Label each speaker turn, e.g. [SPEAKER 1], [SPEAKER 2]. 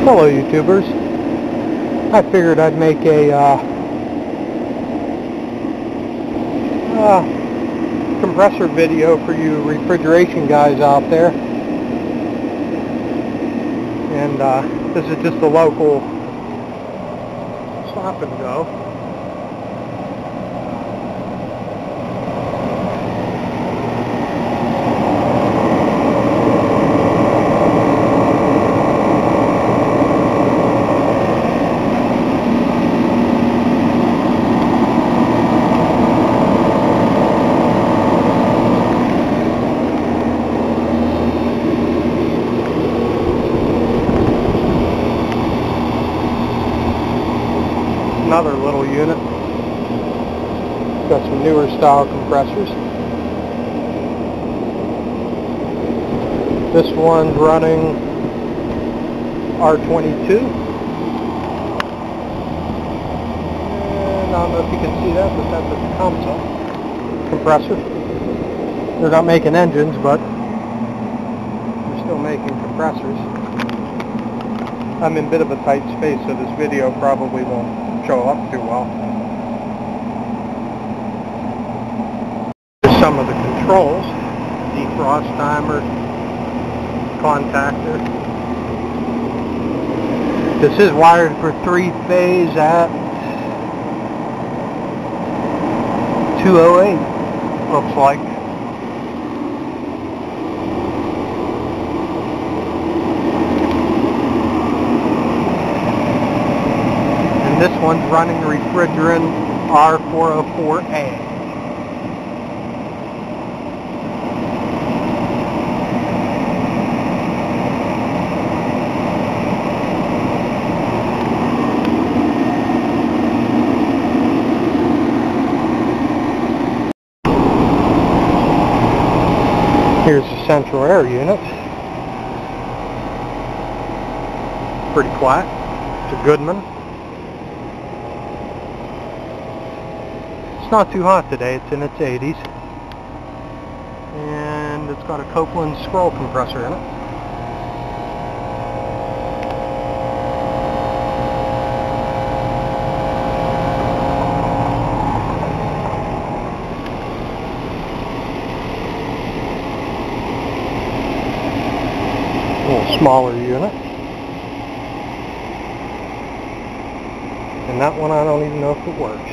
[SPEAKER 1] Hello YouTubers. I figured I'd make a compressor video for you refrigeration guys out there. And this is just a local stop and go. Another little unit. Got some newer style compressors. This one's running R22. And I don't know if you can see that, but that's a console compressor. They're not making engines, but they're still making compressors. I'm in a bit of a tight space, so this video probably won't show up too well. Here's some of the controls. Defrost timer, contactor. This is wired for 3-phase at 208, looks like. This one's running refrigerant R404A. Here's the central air unit. Pretty quiet. It's a Goodman. It's not too hot today, it's in its 80s. And it's got a Copeland scroll compressor in it. A little smaller unit. And that one I don't even know if it works.